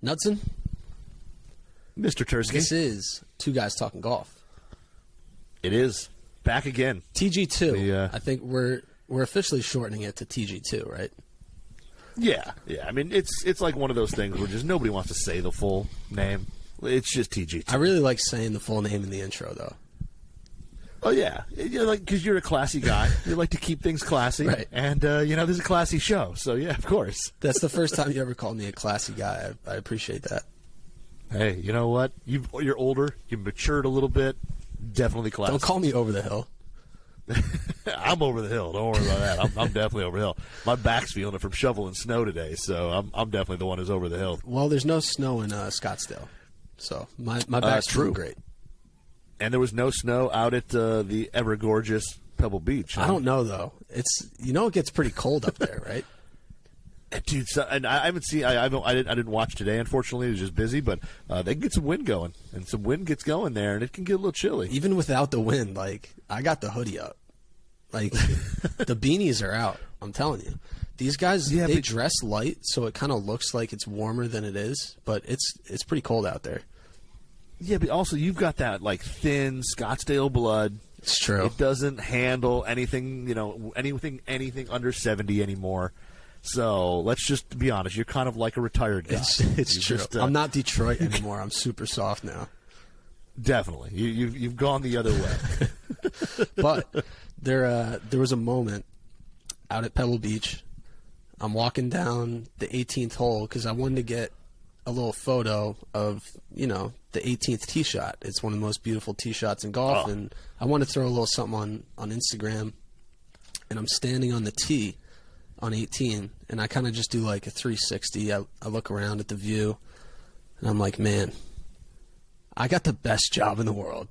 Knudsen? Mr. Tursky. This is Two Guys Talking Golf. It is. Back again. TG2. I think we're officially shortening it to TG2, right? Yeah. I mean, it's like one of those things where just nobody wants to say the full name. It's just TG2. I really like saying the full name in the intro, though. Oh, yeah. Because you're a classy guy. You like to keep things classy. Right. And, this is a classy show. So, yeah, of course. That's the first time you ever called me a classy guy. I appreciate that. Hey, you know what? You're older. You've matured a little bit. Definitely classy. Don't call me over the hill. I'm over the hill. Don't worry about that. I'm definitely over the hill. My back's feeling it from shoveling snow today, so I'm definitely the one who's over the hill. Well, there's no snow in Scottsdale, so my back's feeling great. And there was no snow out at the ever gorgeous Pebble Beach. Huh? I don't know though. It gets pretty cold up there, right? Dude, and I haven't seen. I didn't watch today. Unfortunately, I was just busy. But they can get some wind going, and some wind gets going there, and it can get a little chilly. Even without the wind, like I got the hoodie up, like the beanies are out. I'm telling you, these guys they dress light, so it kind of looks like it's warmer than it is, but it's pretty cold out there. Yeah, but also you've got that like thin Scottsdale blood. It's true. It doesn't handle anything, anything under 70 anymore. So let's just be honest. You're kind of like a retired guy. It's true. I'm not Detroit anymore. I'm super soft now. Definitely, you've gone the other way. But there was a moment out at Pebble Beach. I'm walking down the 18th hole because I wanted to get a little photo of the 18th tee shot. It's one of the most beautiful tee shots in golf, and I want to throw a little something on Instagram. And I'm standing on the tee on 18, and I kind of just do like a 360. I look around at the view, and I'm like, man, I got the best job in the world.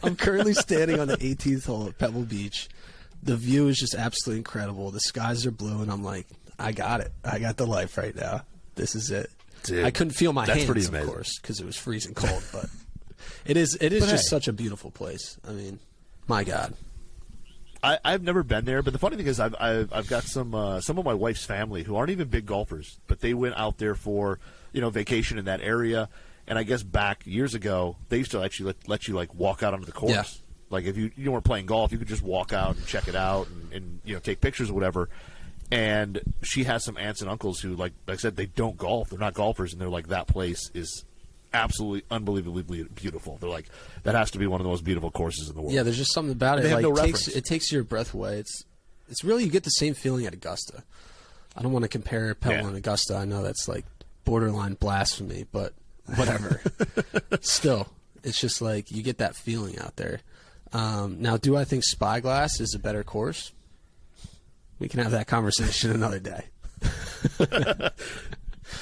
I'm currently standing on the 18th hole at Pebble Beach. The view is just absolutely incredible. The skies are blue, and I'm like, I got it. I got the life right now. This is it. Dude, I couldn't feel my hands, of course, because it was freezing cold. But it is just such a beautiful place. I mean, my God. I've never been there, but the funny thing is I've got some of my wife's family who aren't even big golfers, but they went out there for vacation in that area. And I guess back years ago, they used to actually let you like walk out onto the course. Yeah. Like if you weren't playing golf, you could just walk out and check it out and take pictures or whatever. And she has some aunts and uncles who, like I said, they don't golf. They're not golfers, and they're like, that place is absolutely unbelievably beautiful. They're like, that has to be one of the most beautiful courses in the world. Yeah, there's just something about it. They have no reference. It takes your breath away. It's really, you get the same feeling at Augusta. I don't want to compare Pebble and Augusta. I know that's like borderline blasphemy, but whatever. Still, it's just like you get that feeling out there. Now, do I think Spyglass is a better course? We can have that conversation another day.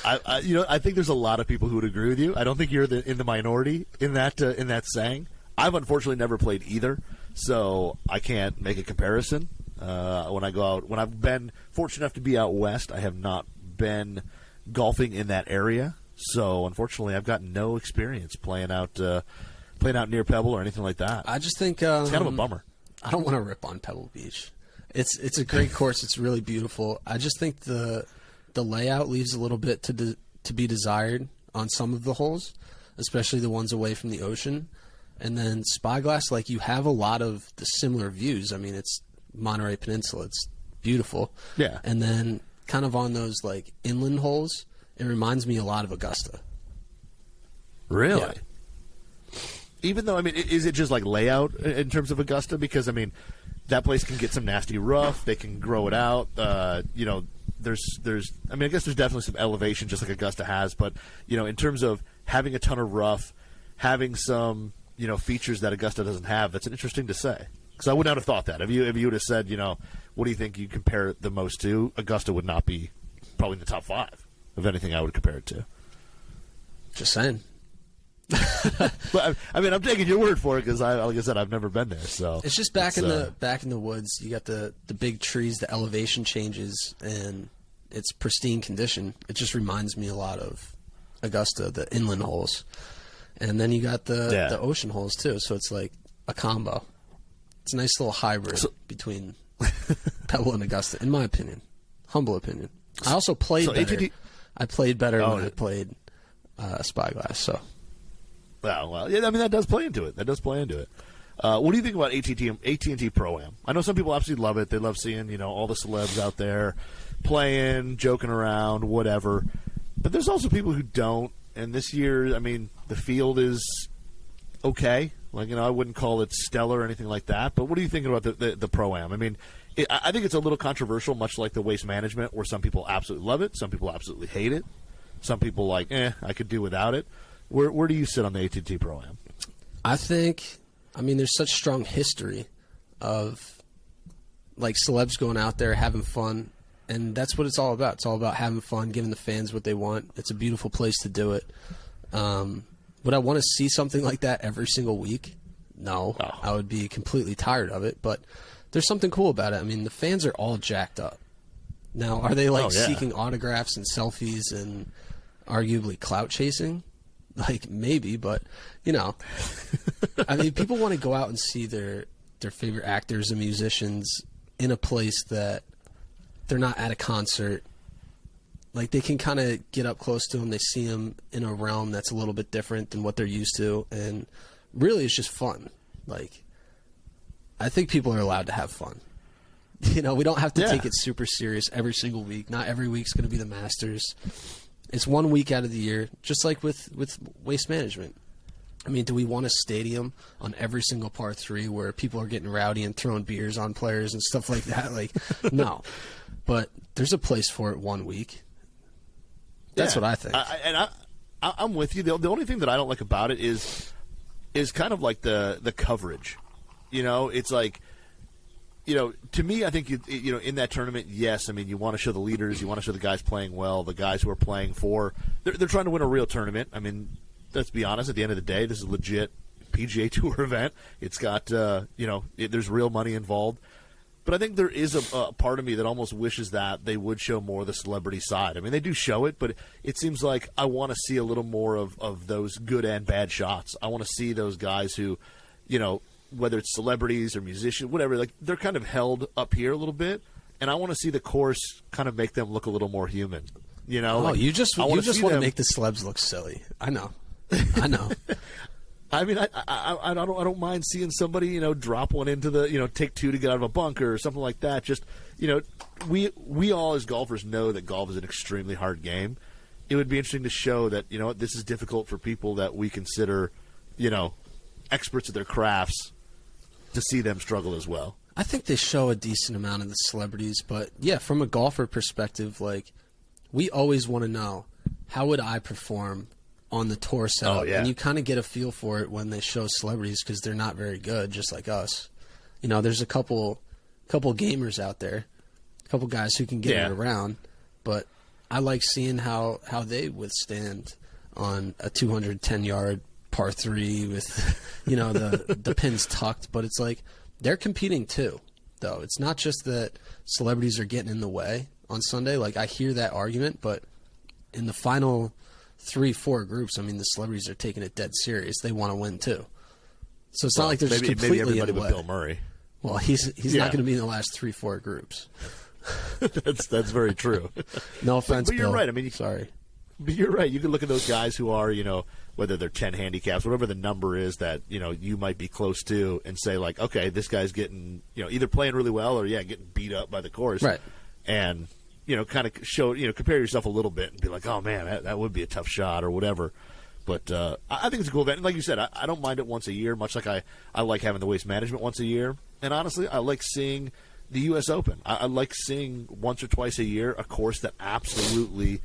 I think there's a lot of people who would agree with you. I don't think you're in the minority in that saying. I've unfortunately never played either, so I can't make a comparison. When I go out, when I've been fortunate enough to be out west, I have not been golfing in that area. So unfortunately, I've got no experience playing out near Pebble or anything like that. I just think it's kind of a bummer. I don't want to rip on Pebble Beach. It's a great course. It's really beautiful. I just think the layout leaves a little bit to be desired on some of the holes, especially the ones away from the ocean. And then Spyglass, like, you have a lot of the similar views. I mean, it's Monterey Peninsula. It's beautiful. Yeah. And then kind of on those like inland holes, it reminds me a lot of Augusta. Really? Yeah. Even though, I mean, is it just like layout in terms of Augusta? Because I mean, that place can get some nasty rough. They can grow it out. There's I mean, I guess there's definitely some elevation just like Augusta has, but in terms of having a ton of rough, having some features that Augusta doesn't have, that's interesting to say. Because I would not have thought that. If you would have said, what do you think you compare it the most to, Augusta would not be probably in the top 5 of anything I would compare it to. Just saying. But I mean, I'm taking your word for it because, like I said, I've never been there. So it's just back in the woods. You got the big trees, the elevation changes, and it's pristine condition. It just reminds me a lot of Augusta, the inland holes, and then you got the ocean holes too. So it's like a combo. It's a nice little hybrid between Pebble and Augusta, in my opinion. Humble opinion. I also played better. I played better when I played Spyglass. So. Well, yeah, I mean that does play into it. What do you think about AT&T Pro Am? I know some people absolutely love it. They love seeing all the celebs out there playing, joking around, whatever. But there's also people who don't. And this year, I mean, the field is okay. Like I wouldn't call it stellar or anything like that. But what are you thinking about the Pro Am? I mean, I think it's a little controversial, much like the Waste Management, where some people absolutely love it, some people absolutely hate it, some people I could do without it. Where do you sit on the AT&T Pro Am? I mean, there's such strong history of celebs going out there having fun, and that's what it's all about. It's all about having fun, giving the fans what they want. It's a beautiful place to do it. Would I want to see something like that every single week? No. Oh. I would be completely tired of it, but there's something cool about it. I mean, the fans are all jacked up. Now, are they seeking autographs and selfies and arguably clout chasing? Maybe, but I mean, people want to go out and see their favorite actors and musicians in a place that they're not at a concert. They can kind of get up close to them. They see them in a realm that's a little bit different than what they're used to, and really, it's just fun. I think people are allowed to have fun. We don't have to take it super serious every single week. Not every week's going to be the Masters. It's 1 week out of the year, just like with Waste Management. I mean, do we want a stadium on every single par 3 where people are getting rowdy and throwing beers on players and stuff like that? No. But there's a place for it 1 week. That's what I think. I'm with you. The only thing that I don't like about it is kind of the coverage. It's to me, I think in that tournament, yes. I mean, you want to show the leaders, you want to show the guys playing well, the guys who are playing for. They're trying to win a real tournament. I mean, let's be honest. At the end of the day, this is a legit PGA Tour event. It's got there's real money involved. But I think there is a part of me that almost wishes that they would show more of the celebrity side. I mean, they do show it, but it seems like I want to see a little more of those good and bad shots. I want to see those guys who, whether it's celebrities or musicians, whatever, they're kind of held up here a little bit, and I want to see the course kind of make them look a little more human. You just want to make the celebs look silly. I know. I mean, I don't mind seeing somebody drop one into the take 2 to get out of a bunker or something like that. Just we all as golfers know that golf is an extremely hard game. It would be interesting to show that this is difficult for people that we consider experts at their crafts, to see them struggle as well. I think they show a decent amount of the celebrities, but from a golfer perspective, we always want to know, how would I perform on the tour setup? And you kind of get a feel for it when they show celebrities, because they're not very good, just like us. There's a couple gamers out there, a couple guys who can get it around, but I like seeing how they withstand on a 210-yard par 3 with the pins tucked. But it's they're competing too, though. It's not just that celebrities are getting in the way on Sunday. I hear that argument, but in the final 3-4 groups, I mean, the celebrities are taking it dead serious. They want to win too. So it's not like they're just completely maybe everybody in the but way. Bill Murray. Well, he's not going to be in the last 3-4 groups. That's very true. No offense, but you're Bill. right. I mean, sorry. But you're right. You can look at those guys who are, whether they're 10 handicaps, whatever the number is that, you might be close to, and say, okay, this guy's getting, either playing really well or, getting beat up by the course. Right. And, kind of show, compare yourself a little bit and be like, oh, man, that would be a tough shot or whatever. But I think it's a cool event. And like you said, I don't mind it once a year, much like I like having the Waste Management once a year. And honestly, I like seeing the U.S. Open. I like seeing once or twice a year a course that absolutely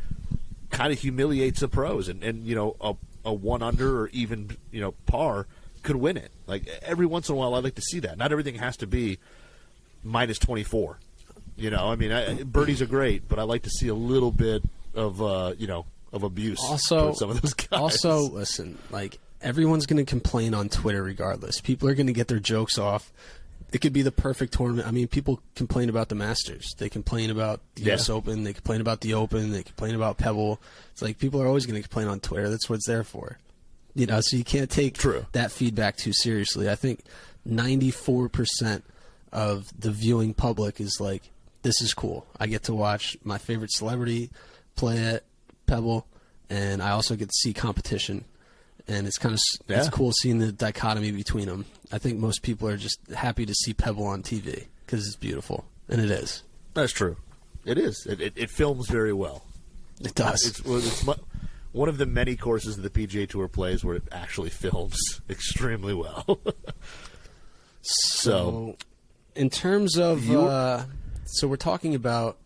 kind of humiliates the pros, and a 1-under or even par could win it. Every once in a while, I like to see that. Not everything has to be minus 24. I mean, birdies are great, but I like to see a little bit of of abuse towards some of those guys. Also, listen, everyone's going to complain on Twitter regardless. People are going to get their jokes off. It could be the perfect tournament. I mean, people complain about the Masters. They complain about the U.S. Open. They complain about the Open. They complain about Pebble. It's people are always going to complain on Twitter. That's what it's there for. So you can't take that feedback too seriously. I think 94% of the viewing public is this is cool. I get to watch my favorite celebrity play it, Pebble, and I also get to see competition. And it's kind of it's cool seeing the dichotomy between them. I think most people are just happy to see Pebble on TV because it's beautiful, and it is. That's true. It is. It films very well. It does. It's one of the many courses that the PGA Tour plays where it actually films extremely well. So, in terms of, so we're talking about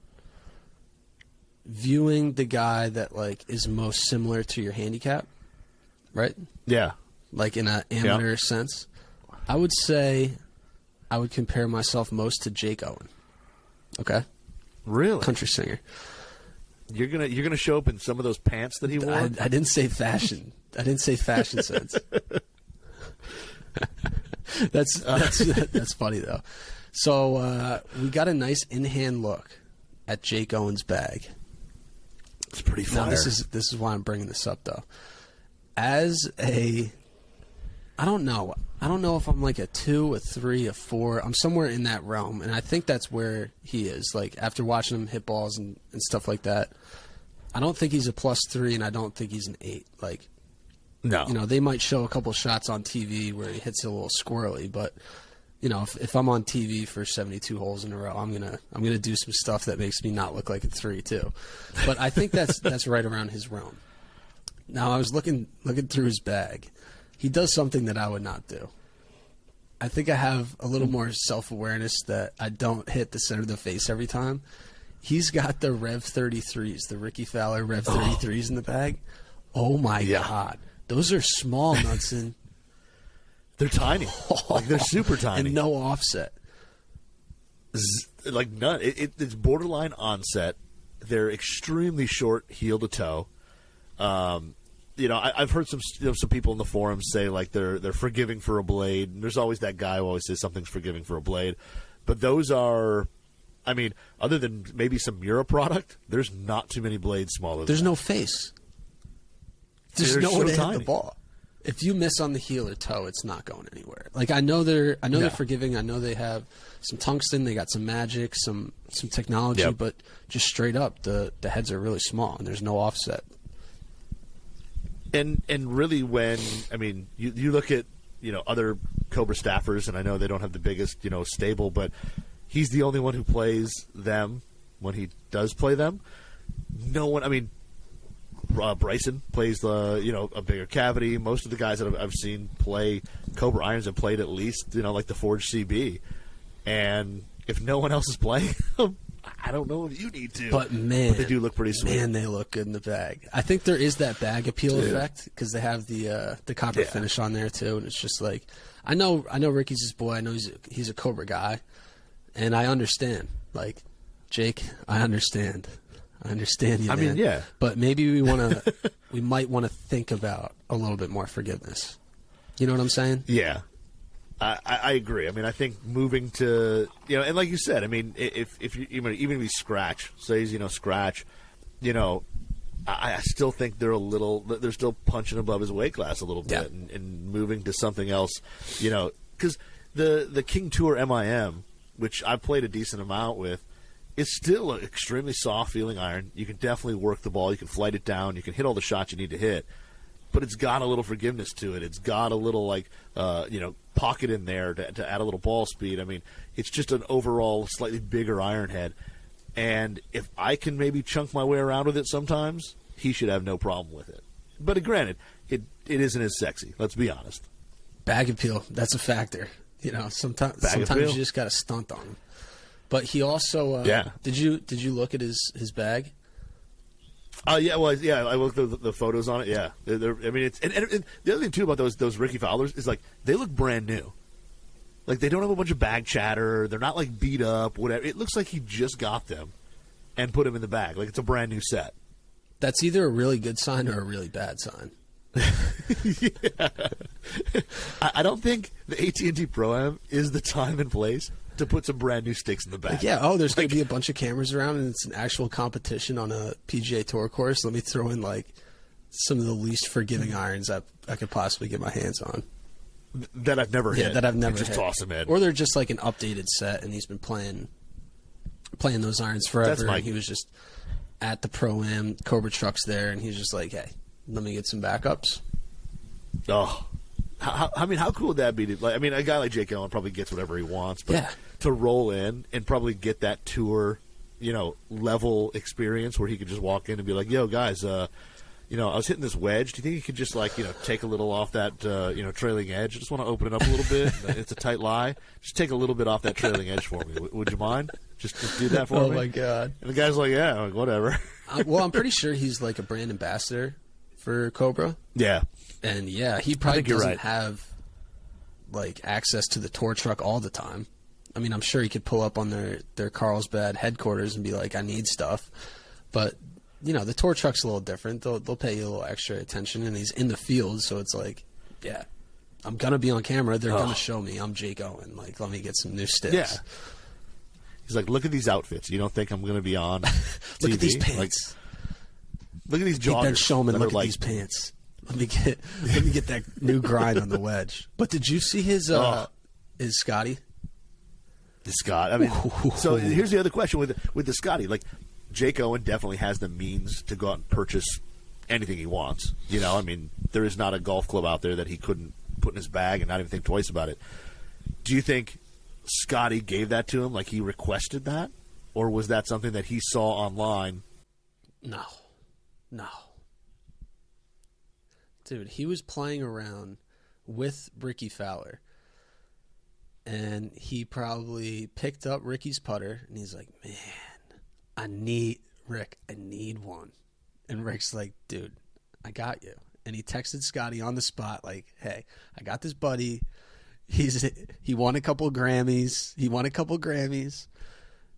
viewing the guy that like is most similar to your handicap. Right? Yeah. Like in an amateur sense. I would say I would compare myself most to Jake Owen. Okay? Really? Country singer. You're gonna show up in some of those pants that he wore? I didn't say fashion. I didn't say fashion sense. That's funny though. So we got a nice in-hand look at Jake Owen's bag. It's pretty fire. Now this is why I'm bringing this up though. I don't know if I'm like a 2, a 3, a 4. I'm somewhere in that realm, and I think that's where he is. Like after watching him hit balls and stuff like that, I don't think he's a +3, and I don't think he's an 8. Like, no, they might show a couple shots on TV where he hits it a little squirrely, but if I'm on TV for 72 holes in a row, I'm gonna do some stuff that makes me not look like a 3 too. But I think that's right around his realm. Now, I was looking through his bag. He does something that I would not do. I think I have a little more self-awareness that I don't hit the center of the face every time. He's got the Rev 33s, the Ricky Fowler Rev 33s in the bag. Oh, my God. Those are small, Knudsen. They're tiny. Like, they're super tiny. And no offset. Like, none. It's borderline onset. They're extremely short heel to toe. I've heard some people in the forums say like they're forgiving for a blade. And there's always that guy who always says something's forgiving for a blade, but those are, I mean, other than maybe some Mura product, there's not too many blades smaller. There's no face. There's nowhere to hit the ball. If you miss on the heel or toe, it's not going anywhere. Like I know they're forgiving. I know they have some tungsten. They got some magic, some technology, but just straight up, the heads are really small and there's no offset. And really, when you look at other Cobra staffers, and I know they don't have the biggest stable, but he's the only one who plays them when he does play them. No one, Bryson plays a bigger cavity. Most of the guys that I've seen play Cobra irons have played at least like the Forge CB, and if no one else is playing them, I don't know if you need to. But they do look pretty sweet. Man, they look good in the bag. I think there is that bag appeal effect because they have the copper finish on there too, and it's just like I know Ricky's his boy. I know he's a Cobra guy, and I understand. Like Jake, I understand. I understand you. Man. But maybe we might want to think about a little bit more forgiveness. You know what I'm saying? Yeah. I agree. I think moving to and like you said, if you even if you scratch, say scratch, I still think they're still punching above his weight class a little bit, and moving to something else, because the King Tour MIM, which I played a decent amount with, it's still an extremely soft feeling iron. You can definitely work the ball, you can flight it down, you can hit all the shots you need to hit. But it's got a little forgiveness to it. It's got a little pocket in there to add a little ball speed. It's just an overall slightly bigger iron head. And if I can maybe chunk my way around with it sometimes, he should have no problem with it. But granted, it isn't as sexy. Let's be honest. Bag appeal, that's a factor. Sometimes you just got to stunt on him. But he also Did you look at his bag? I looked at the photos on it. Yeah, it's and the other thing too about those Ricky Fowlers is like they look brand new. Like they don't have a bunch of bag chatter. They're not like beat up. Whatever. It looks like he just got them and put them in the bag. Like it's a brand new set. That's either a really good sign or a really bad sign. I don't think the AT&T Pro Am is the time and place to put some brand new sticks in the bag. There's going to be a bunch of cameras around, and it's an actual competition on a PGA Tour course. Let me throw in some of the least forgiving irons I could possibly get my hands on. That I've never hit. Yeah, that I've never just hit. Toss them in. Or they're just like an updated set, and he's been playing those irons forever. And he was just at the Pro Am, Cobra Truck's there, and he's just like, hey, let me get some backups. Oh, how cool would that be? A guy like Jake Owen probably gets whatever he wants, but to roll in and probably get that tour, level experience where he could just walk in and be like, yo, guys, I was hitting this wedge. Do you think you could just take a little off that, trailing edge? I just want to open it up a little bit. It's a tight lie. Just take a little bit off that trailing edge for me. Would you mind? Just do that for me. Oh my God! And the guy's like, yeah, like, whatever. Well, I'm pretty sure he's like a brand ambassador for Cobra. Yeah. And he probably doesn't have like access to the tour truck all the time. I mean, I'm sure he could pull up on their Carlsbad headquarters and be like, I need stuff. But, the tour truck's a little different. They'll pay you a little extra attention, and he's in the field, so it's like, yeah, I'm going to be on camera. They're going to show me I'm Jake Owen. Like, let me get some new sticks. Yeah. He's like, look at these outfits. You don't think I'm going to be on TV? Look at these pants. Look at these joggers. Ben Shulman, look at these pants. Let me get that new grind on the wedge. But did you see his Scotty? The Scott. I mean, so here's the other question with the Scotty. Like, Jake Owen definitely has the means to go out and purchase anything he wants. There is not a golf club out there that he couldn't put in his bag and not even think twice about it. Do you think Scotty gave that to him, like he requested that? Or was that something that he saw online? No. Dude, he was playing around with Ricky Fowler. And he probably picked up Ricky's putter, and he's like, man, I need one. And Rick's like, dude, I got you. And he texted Scotty on the spot like, hey, I got this buddy. He won a couple Grammys.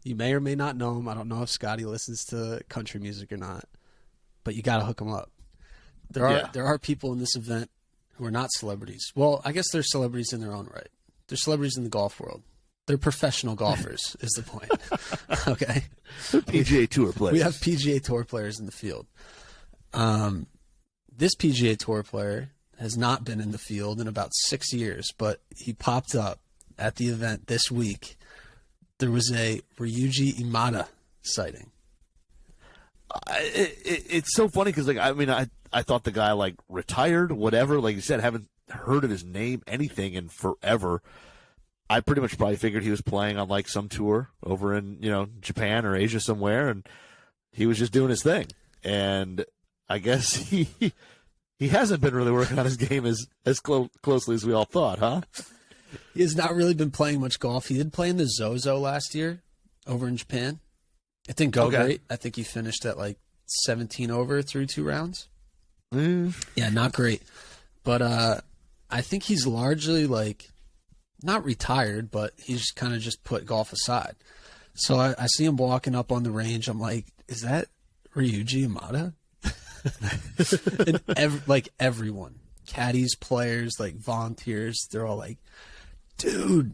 You may or may not know him. I don't know if Scotty listens to country music or not. But you got to hook him up. There are people in this event who are not celebrities. Well, I guess they're celebrities in their own right. They're celebrities in the golf world. They're professional golfers, is the point. Okay? They're PGA Tour players. We have PGA Tour players in the field. This PGA Tour player has not been in the field in about 6 years, but he popped up at the event this week. There was a Ryuji Imada sighting. It's so funny because, I thought the guy, retired, whatever. Like you said, haven't heard of his name, anything in forever. I pretty much probably figured he was playing on, some tour over in, Japan or Asia somewhere, and he was just doing his thing. And I guess he hasn't been really working on his game as closely as we all thought, huh? He has not really been playing much golf. He did play in the Zozo last year over in Japan. It didn't go great. I think he finished at 17 over through 2 rounds. Yeah, not great. But I think he's largely not retired, but he's kind of just put golf aside. So I see him walking up on the range. I'm like, is that Ryuji Imada? And everyone, caddies, players, volunteers, they're all like, dude,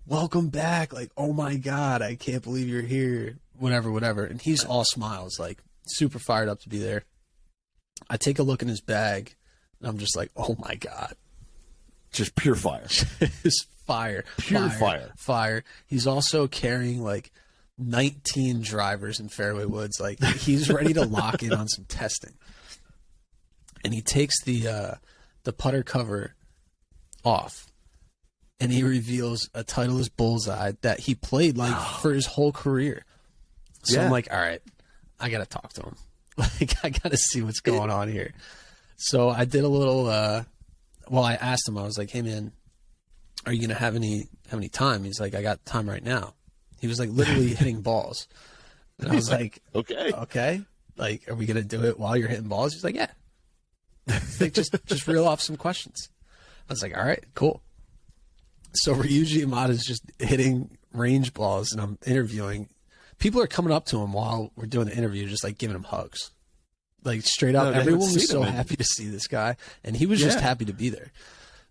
welcome back. Oh my God, I can't believe you're here. Whatever. And he's all smiles, super fired up to be there. I take a look in his bag, and I'm just like, oh my God. Just pure fire. Just fire. Pure fire. He's also carrying 19 drivers in fairway woods. He's ready to lock in on some testing. And he takes the putter cover off, and he reveals a Titleist bullseye that he played for his whole career. So I'm like, all right, I got to talk to him. I got to see what's going on here. So I did a little, I asked him, I was like, hey man, are you going to have any time? He's like, I got time right now. He was literally hitting balls. And I was like, okay. Are we going to do it while you're hitting balls? He's like, yeah. Just reel off some questions. I was like, all right, cool. So Ryuji Imada is just hitting range balls, and I'm interviewing. People are coming up to him while we're doing the interview, just giving him hugs. Straight up, everyone was so happy to see this guy, and he was just happy to be there.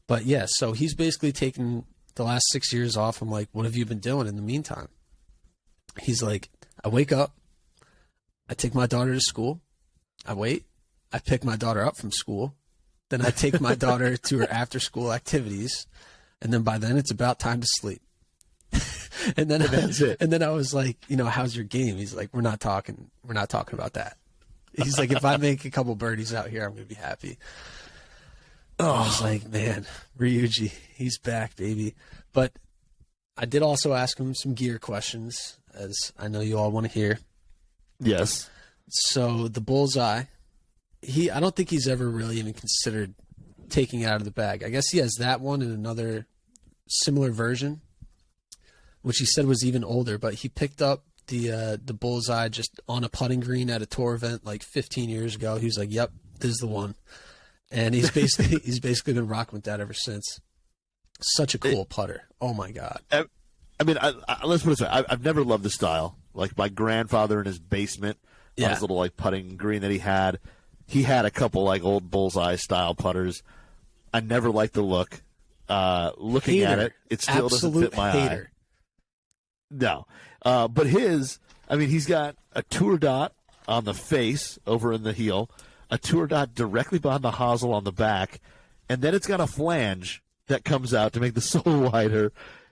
But yeah, so he's basically taken the last 6 years off. I'm like, what have you been doing in the meantime? He's like, I wake up, I take my daughter to school, I wait, I pick my daughter up from school, then I take my daughter to her after school activities, and then by then it's about time to sleep. And then that's it. And then I was like, how's your game? He's like, we're not talking about that. He's like, if I make a couple birdies out here, I'm gonna be happy. Oh, I was like, man, Ryuji, he's back, baby. But I did also ask him some gear questions, as I know you all want to hear. Yes. So the bullseye, I don't think he's ever really even considered taking it out of the bag. I guess he has that one and another similar version, which he said was even older, but he picked up the bullseye just on a putting green at a tour event like 15 years ago. He was like, yep, this is the one. And he's basically been rocking with that ever since. Such a cool putter. Oh my God. I mean, let's put it this way. I've never loved the style. Like my grandfather in his basement, on his little like putting green that he had a couple like old bullseye style putters. I never liked the look. Looking at it, it still doesn't fit my eye. No. But he's got a tour dot on the face over in the heel, a tour dot directly behind the hosel on the back, and then it's got a flange that comes out to make the sole wider.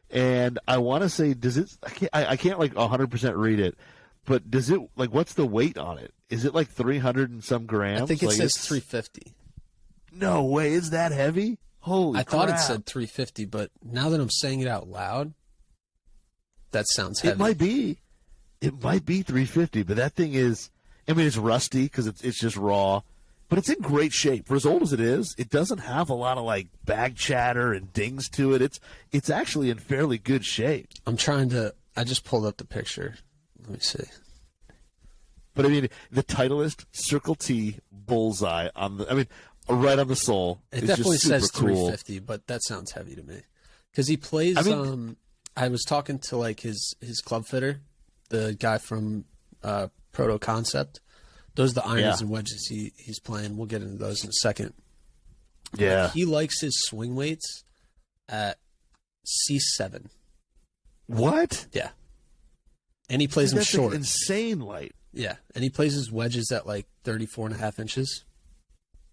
And I want to say, does it? I can't like 100% read it, but does it like what's the weight on it? Is it like 300 and some grams? I think it says 350. No way, is that heavy? Holy crap. I thought it said 350, but now that I'm saying it out loud, that sounds heavy. It might be 350, but that thing is. I mean, it's rusty because it's just raw, but it's in great shape. For as old as it is, it doesn't have a lot of like bag chatter and dings to it. It's actually in fairly good shape. I just pulled up the picture. Let me see. But I mean, the Titleist Circle T bullseye right on the sole. It definitely says 350, but that sounds heavy to me. Because he plays. I was talking to like his club fitter, the guy from Proto Concept. Those are the irons and wedges he's playing. We'll get into those in a second. Yeah. But he likes his swing weights at C7. What? Yeah. And he plays them short. Like insane light. Yeah. And he plays his wedges at like 34.5 inches.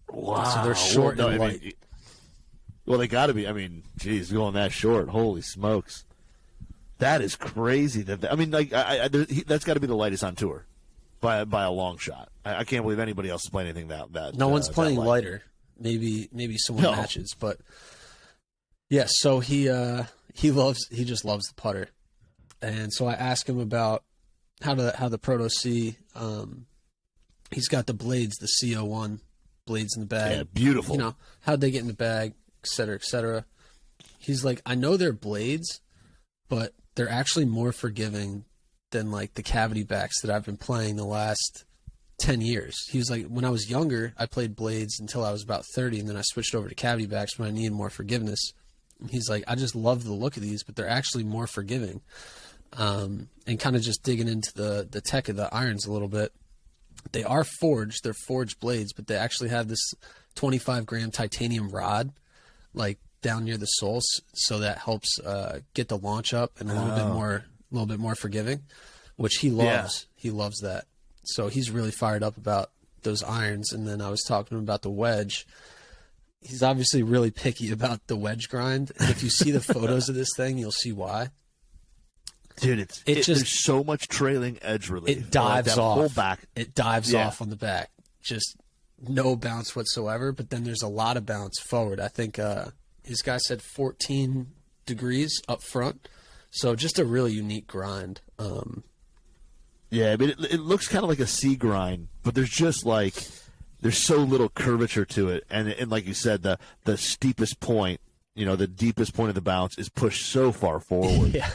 Wow. So they're short and light. Well, they got to be. I mean, geez, going that short. Holy smokes. That is crazy. That's got to be the lightest on tour by a long shot. I can't believe anybody else is playing anything that. No one's playing lighter. Maybe someone matches, but yeah. So he just loves the putter, and so I asked him about how the Proto C. He's got the blades, the CO1 blades in the bag. Yeah, beautiful. How'd they get in the bag, et cetera, et cetera. He's like, I know they're blades, but they're actually more forgiving than like the cavity backs that I've been playing the last 10 years. He was like, when I was younger, I played blades until I was about 30, and then I switched over to cavity backs when I needed more forgiveness. And he's like, I just love the look of these, but they're actually more forgiving. And kind of just digging into the tech of the irons a little bit. They are forged. They're forged blades, but they actually have this 25-gram titanium rod, like down near the soles, so that helps get the launch up and a little bit more forgiving, which he loves. Yeah. He loves that. So he's really fired up about those irons. And then I was talking to him about the wedge. He's obviously really picky about the wedge grind. And if you see the photos of this thing, you'll see why. Dude, there's so much trailing edge relief. It dives off. Whole back. It dives off on the back. Just no bounce whatsoever. But then there's a lot of bounce forward. I think his guy said 14 degrees up front. So just a really unique grind. Yeah, I mean, it looks kind of like a C grind, but there's so little curvature to it. And like you said, the steepest point, the deepest point of the bounce is pushed so far forward. Yeah.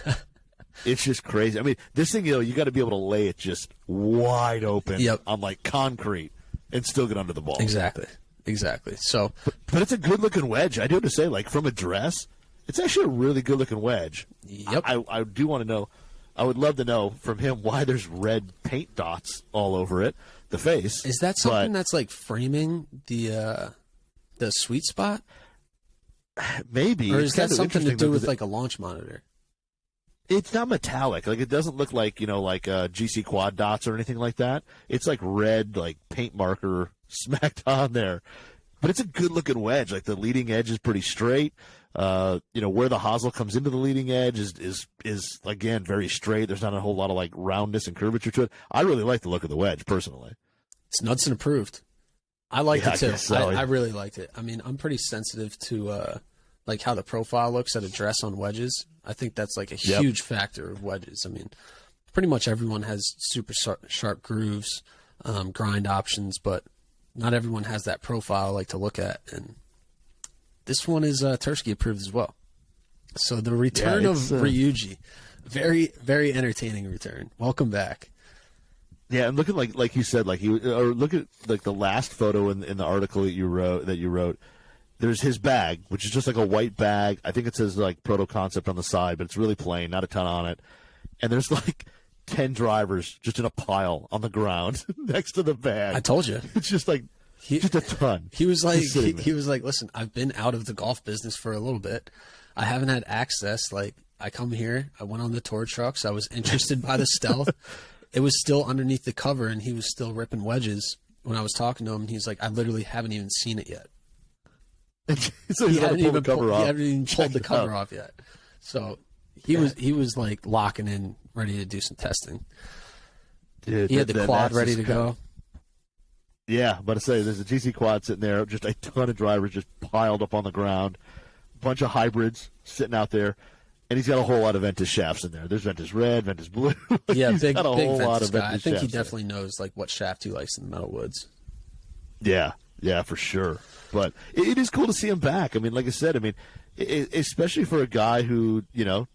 It's just crazy. I mean, this thing, you got to be able to lay it just wide open on like concrete and still get under the ball. Exactly. So, but it's a good looking wedge. I do have to say, like from address, it's actually a really good looking wedge. Yep. I do want to know. I would love to know from him why there's red paint dots all over it, the face. Is that something that's like framing the sweet spot? Maybe. Or is that something to do with like a launch monitor? It's not metallic. Like, it doesn't look like, GC quad dots or anything like that. It's like red, like paint marker smacked on there. But it's a good looking wedge. Like, the leading edge is pretty straight. Where the hosel comes into the leading edge is again very straight. There's not a whole lot of like roundness and curvature to it. I really like the look of the wedge personally. It's Knudsen approved. I liked it too. I guess so. I really liked it. I mean, I'm pretty sensitive to like how the profile looks at address on wedges. I think that's like a huge factor of wedges. I mean, pretty much everyone has super sharp grooves, grind options, but not everyone has that profile I like to look at. And this one is Tursky approved as well. So the return of Ryuji, very, very entertaining return. Welcome back. Yeah, and looking like you said, look at like the last photo in the article that you wrote. There's his bag, which is just like a white bag. I think it says like Proto Concept on the side, but it's really plain, not a ton on it. And there's like 10 drivers just in a pile on the ground next to the bag. I told you. It's just like just a ton. He was like, he was like, listen, I've been out of the golf business for a little bit. I haven't had access. Like, I come here, I went on the tour trucks. I was interested by the Stealth. It was still underneath the cover, and he was still ripping wedges when I was talking to him. And he's like, I literally haven't even seen it yet. So he hadn't even pulled the cover off yet. So he was like locking in, ready to do some testing. Dude, he had the quad ready to go. Yeah, but to say there's a GC quad sitting there, just a ton of drivers just piled up on the ground, bunch of hybrids sitting out there, and he's got a whole lot of Ventus shafts in there. There's Ventus red, Ventus blue. Yeah, he's big got a whole lot of guy. I think he shafts definitely knows like what shaft he likes in the metal woods. Yeah, for sure. But it is cool to see him back. I mean, like I said, especially for a guy who,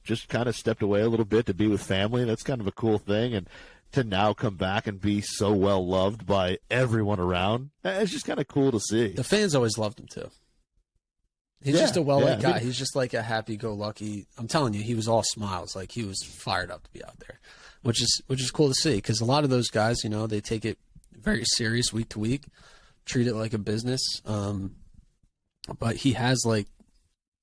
just kind of stepped away a little bit to be with family. That's kind of a cool thing. And to now come back and be so well loved by everyone around, it's just kind of cool to see. The fans always loved him too. He's just a well-liked guy. He's just like a happy-go-lucky. I'm telling you, he was all smiles. Like he was fired up to be out there, which is cool to see because a lot of those guys, they take it very serious week to week, treat it like a business. But he has like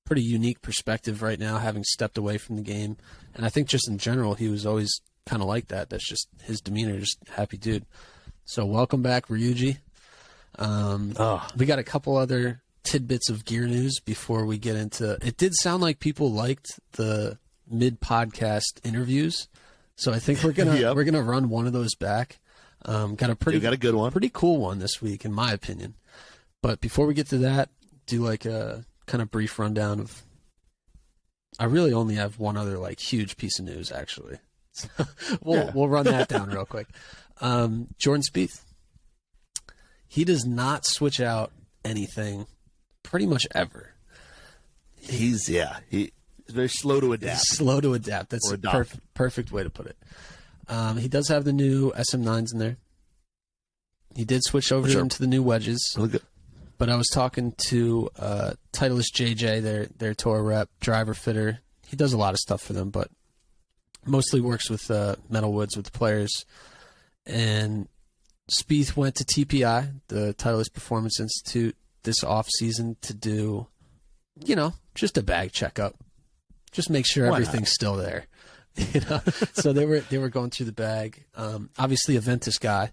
pretty unique perspective right now, having stepped away from the game. And I think just in general, he was always kind of like that. That's just his demeanor, just happy dude. So welcome back, Ryuji. We got a couple other tidbits of gear news before we get into. It did sound like people liked the mid-podcast interviews, so I think we're gonna run one of those back. Got a good one, pretty cool one this week, in my opinion. But before we get to that, do like a kind of brief rundown of. I really only have one other like huge piece of news actually. So we'll run that down real quick. Jordan Spieth. He does not switch out anything pretty much ever. He's very slow to adapt. Slow to adapt. That's a perfect way to put it. He does have the new SM9s in there. He did switch over into the new wedges. Really good. But I was talking to Titleist JJ, their tour rep, driver fitter. He does a lot of stuff for them, but mostly works with metal woods with the players. And Spieth went to TPI, the Titleist Performance Institute, this off season to do, just a bag checkup. Just make sure everything's still there. So they were going through the bag. Obviously a Ventus guy.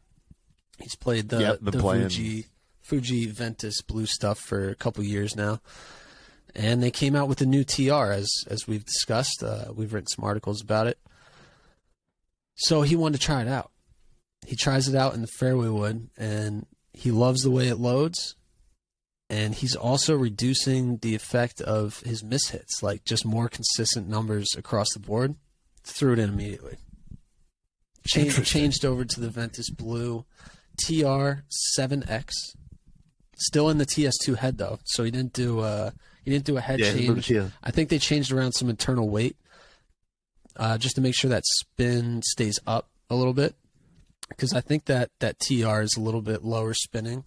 He's played the Fuji Ventus blue stuff for a couple years now. And they came out with a new TR as we've discussed. We've written some articles about it. So he wanted to try it out. He tries it out in the fairway wood, and he loves the way it loads. And he's also reducing the effect of his mishits, like just more consistent numbers across the board. Threw it in immediately. Changed over to the Ventus Blue TR 7X. Still in the TS2 head though, so he didn't do a head change. I think they changed around some internal weight just to make sure that spin stays up a little bit, because I think that TR is a little bit lower spinning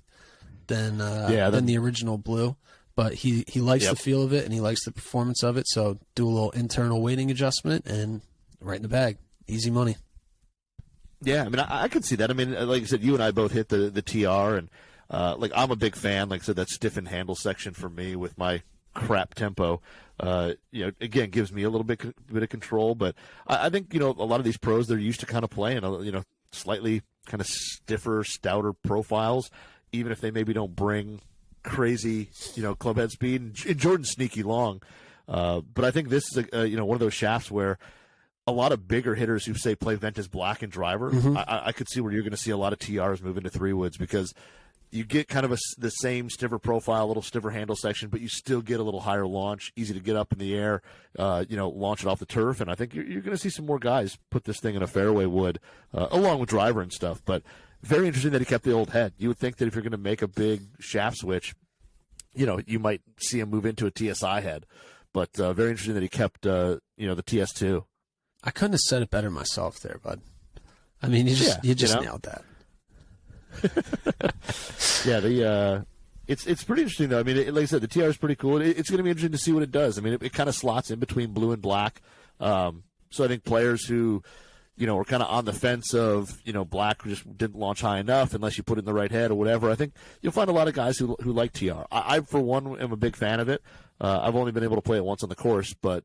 than the original blue. But he likes the feel of it and he likes the performance of it, so do a little internal weighting adjustment and right in the bag, easy money. Yeah, I mean I can see that. I mean, like I said, you and I both hit the TR and. I'm a big fan. Like I said, that stiffened handle section for me with my crap tempo, again, gives me a little bit of control. But I think, a lot of these pros, they're used to kind of playing, slightly kind of stiffer, stouter profiles, even if they maybe don't bring, crazy, club head speed. And Jordan's sneaky long. But I think this is one of those shafts where a lot of bigger hitters who say play Ventus black and driver, I could see where you're going to see a lot of TRs move into 3-woods because you get kind of the same stiffer profile, a little stiffer handle section, but you still get a little higher launch, easy to get up in the air, launch it off the turf. And I think you're going to see some more guys put this thing in a fairway wood, along with driver and stuff. But very interesting that he kept the old head. You would think that if you're going to make a big shaft switch, you might see him move into a TSI head. But very interesting that he kept, the TS2. I couldn't have said it better myself there, bud. I mean, you just nailed that. Yeah, it's pretty interesting though. I mean, like I said, the TR is pretty cool. It's going to be interesting to see what it does. I mean, it kind of slots in between blue and black. So I think players who, were kind of on the fence of, black just didn't launch high enough unless you put it in the right head or whatever. I think you'll find a lot of guys who like TR. I for one am a big fan of it. I've only been able to play it once on the course, but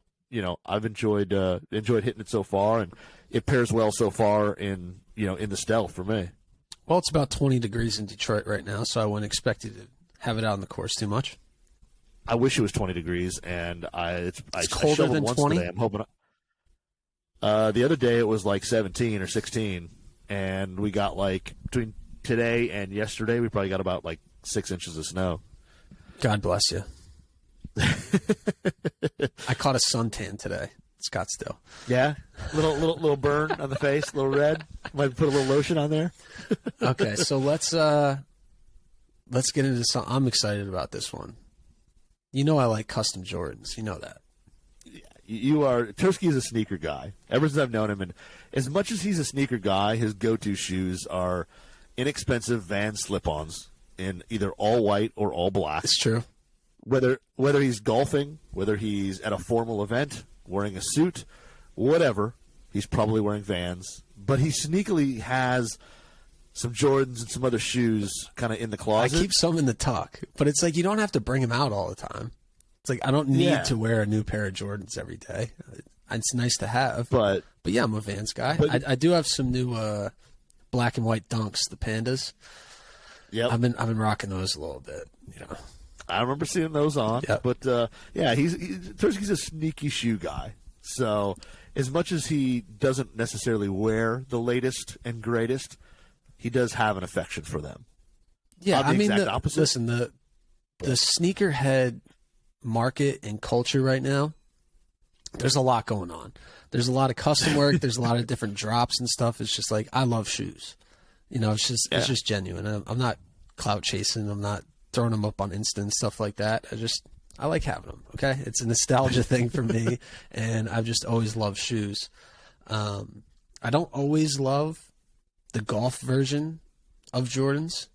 I've enjoyed hitting it so far, and it pairs well so far in the stealth for me. Well, it's about 20 degrees in Detroit right now, so I wouldn't expect you to have it out on the course too much. I wish it was 20 degrees, and it's colder than 20. Today. I'm hoping. The other day it was like 17 or 16, and we got between today and yesterday we probably got about 6 inches of snow. God bless you. I caught a suntan today, Scottsdale. Yeah, little burn on the face, a little red. Might put a little lotion on there. Okay, so let's get into some. I'm excited about this one. I like custom Jordans. You know that. You are. Tursky is a sneaker guy. Ever since I've known him, and as much as he's a sneaker guy, his go-to shoes are inexpensive Vans slip-ons in either all white or all black. It's true. Whether he's golfing, whether he's at a formal event, wearing a suit, whatever, he's probably wearing Vans. But he sneakily has some Jordans and some other shoes kind of in the closet. I keep some in the tuck, but it's you don't have to bring them out all the time. It's I don't need to wear a new pair of Jordans every day. It's nice to have. But yeah, I'm a Vans guy. I do have some new black and white Dunks, the Pandas. Yeah, I've been rocking those a little bit, I remember seeing those on, yep. But Tursky's a sneaky shoe guy. So as much as he doesn't necessarily wear the latest and greatest, he does have an affection for them. Yeah, opposite. Listen, the sneakerhead market and culture right now, there's a lot going on. There's a lot of custom work. There's a lot of different drops and stuff. It's just I love shoes. It's just genuine. I'm not clout chasing. I'm not throwing them up on Insta and stuff like that. I like having them. Okay, it's a nostalgia thing for me, and I've just always loved shoes. I don't always love the golf version of Jordans.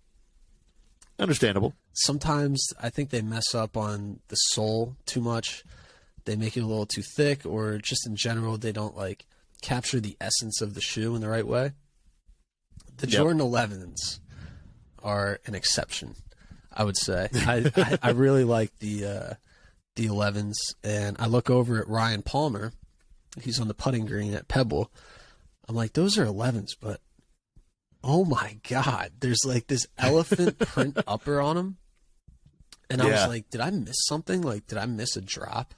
Understandable. Sometimes I think they mess up on the sole too much. They make it a little too thick, or just in general, they don't capture the essence of the shoe in the right way. The Jordan 11s are an exception, I would say. I really like the 11s, and I look over at Ryan Palmer. He's on the putting green at Pebble. I'm like, those are 11s, but oh my God, there's this elephant print upper on them. And I was like, did I miss something? Did I miss a drop?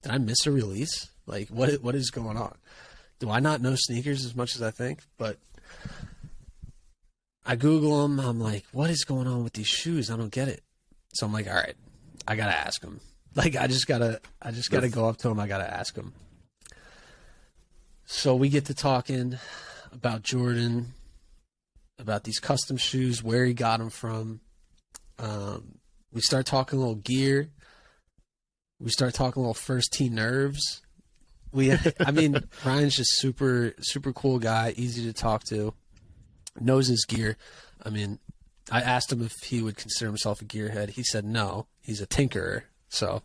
Did I miss a release? What is going on? Do I not know sneakers as much as I think? But I Google them. I'm like, what is going on with these shoes? I don't get it. So I'm like, all right, I got to ask him. I just gotta go up to him. I got to ask him. So we get to talking about Jordan, about these custom shoes, where he got them from. We start talking a little gear. We start talking a little first tee nerves. Ryan's just super, super cool guy, easy to talk to, knows his gear. I asked him if he would consider himself a gearhead. He said no, he's a tinkerer, so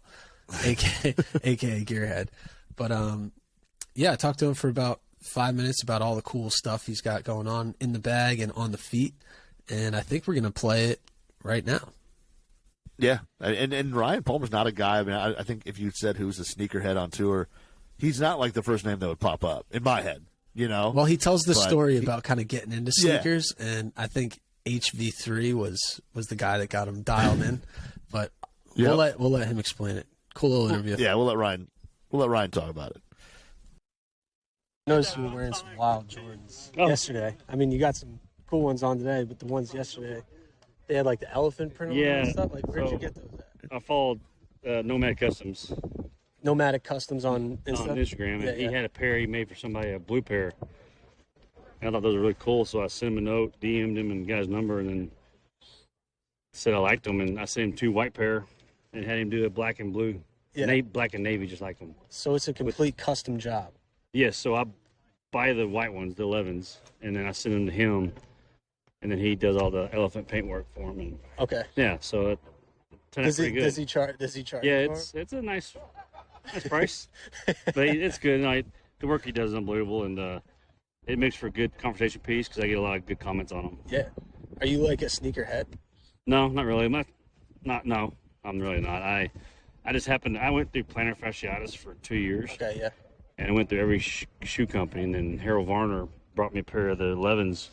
aka gearhead. But I talked to him for about 5 minutes about all the cool stuff he's got going on in the bag and on the feet, and I think we're gonna play it right now. Yeah, and Ryan Palmer's not a guy. I think if you said who's a sneakerhead on tour, he's not the first name that would pop up in my head. Well, he tells the story about kind of getting into sneakers, and I think HV3 was the guy that got him dialed in, but Yep. we'll let him explain it. Cool little interview. Yeah, we'll let Ryan talk about it. I noticed you were wearing some wild Jordans yesterday. I mean, you got some cool ones on today, but the ones yesterday, they had like the elephant print on them and stuff. Like, where'd you get those at? I followed Nomad Customs Nomadic Customs on on Instagram, and he had a pair he made for somebody, a blue pair. And I thought those were really cool, so I sent him a note, DM'd him, and got his number, and then said I liked them, and I sent him 2 white pair, and had him do a black and blue, black and navy, just like them. So it's a complete custom job. Yes, so I buy the white ones, the 11s, and then I send them to him, and then he does all the elephant paint work for him. And Okay. yeah, so it turned out pretty good. Does he charge? Yeah, it's a nice price, but it's good. And the work he does is unbelievable, and it makes for a good conversation piece because I get a lot of good comments on him. Yeah. Are you like a sneakerhead? No, not really. No, I'm really not. I just happened. I went through plantar fasciitis for 2 years. Okay, yeah. And I went through every shoe company, and then Harold Varner brought me a pair of the 11s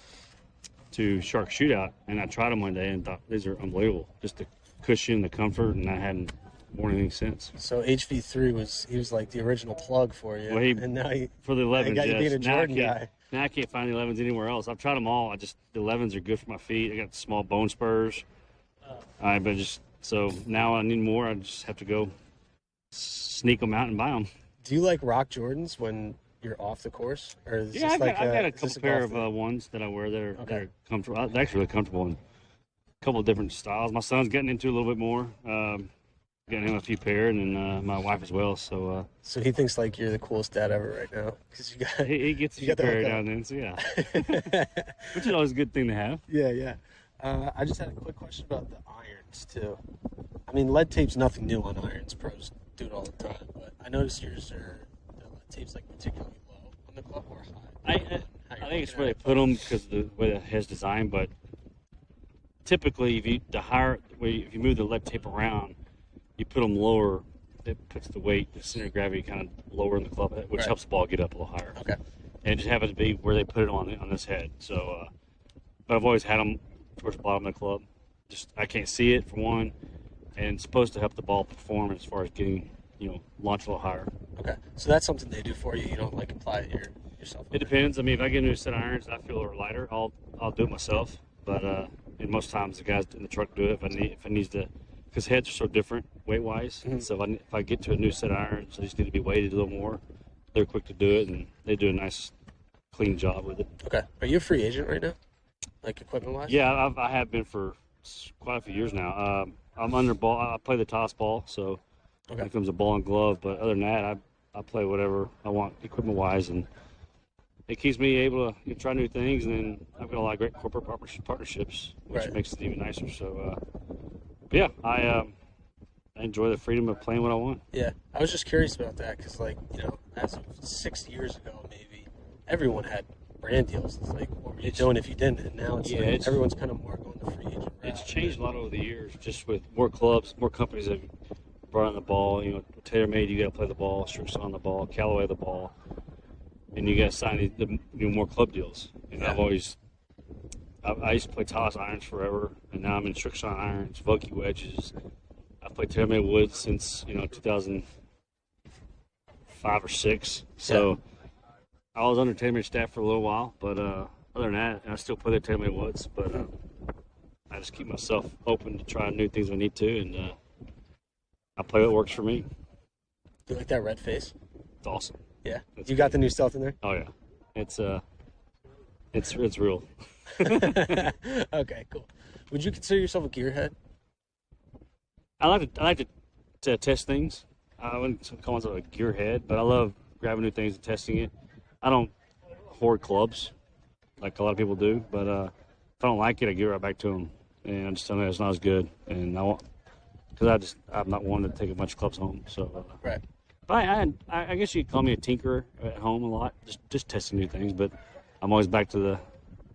to Shark Shootout, and I tried them one day and thought these are unbelievable. Just the cushion, the comfort, and I hadn't worn anything since. So HV3 was like the original plug for you, Well, and now for the 11s, he got you being a Jordan guy. Now I can't find the 11s anywhere else. I've tried them all. The 11s are good for my feet. I got small bone spurs. So now I need more. I just have to go sneak them out and buy them. Do you like rock Jordans when you're off the course? Or is Yeah, this I've got a couple pair of ones that I wear. They're comfortable. They're actually really comfortable in a couple of different styles. My son's getting into a little bit more. Getting him a few pair, and then my wife as well. So he thinks like you're the coolest dad ever right now because you got he gets a few pair down then. So yeah, which is always a good thing to have. Yeah. I just had a quick question about the irons too. I mean, lead tape's nothing new on irons. Pros do it all the time, but I noticed yours are the lead tape's like particularly low on the club or high. I think it's where they put them because of the way it has designed. But typically, if you move the lead tape around, you put them lower. It puts the weight, the center of gravity, kind of lower in the club head, which helps the ball get up a little higher. Okay. And it just happens to be where they put it on this head. So, but I've always had them towards the bottom of the club. Just I can't see it for one, and it's supposed to help the ball perform as far as getting launch a little higher. Okay. So that's something they do for you. You don't like apply it yourself. It depends. I mean, if I get a new set of irons, and I feel a little lighter, I'll do it myself. But and most times the guys in the truck do it if I need to, because heads are so different weight wise. Mm-hmm. So if I get to a new set of irons, I just need to be weighted a little more. They're quick to do it, and they do a nice, clean job with it. Okay. Are you a free agent right now, like equipment wise? Yeah, I have been for quite a few years now. I'm under ball. I play the toss ball, so it becomes a ball and glove. But other than that, I play whatever I want equipment wise, and it keeps me able to try new things. And then I've got a lot of great corporate partnerships, which makes it even nicer. So, yeah, I enjoy the freedom of playing what I want. Yeah, I was just curious about that because, as of 6 years ago, maybe everyone had brand deals. It's like, what were you doing if you didn't? And now it's everyone's kind of more going the free agent route. It's changed a lot over the years, just with more clubs, more companies have brought on the ball. TaylorMade, you got to play the ball. Strix on the ball. Callaway the ball, and you got to sign more club deals. And I used to play toss irons forever, and now I'm in Strix on irons, Vokey wedges. I've played TaylorMade woods since 2005 or 6. So I was under TaylorMade staff for a little while, but other than that, I still play the TaylorMade woods. But I just keep myself open to try new things I need to, and I play what works for me. Do you like that red face? It's awesome. Yeah. You got the new stealth in there? Oh yeah, it's real. Okay, cool. Would you consider yourself a gearhead? I like to test things. I wouldn't call myself a gearhead, but I love grabbing new things and testing it. I don't hoard clubs like a lot of people do, but if I don't like it, I give it right back to them, and I just tell them it's not as good, and because I'm not one to take a bunch of clubs home. So right. But I guess you could call me a tinkerer at home a lot, just testing new things. But I'm always back to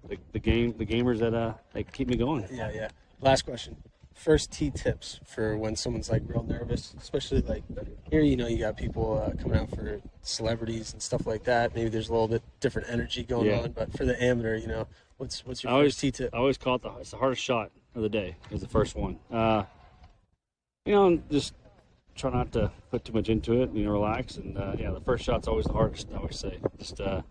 the gamers that keep me going. Yeah. Last question. First tee tips for when someone's like real nervous, especially like here, you got people coming out for celebrities and stuff like that. Maybe there's a little bit different energy going on, but for the amateur, What's your first tee tip? I always call it it's the hardest shot of the day. Is the first one. Just try not to put too much into it. Relax, and the first shot's always the hardest. I always say, just the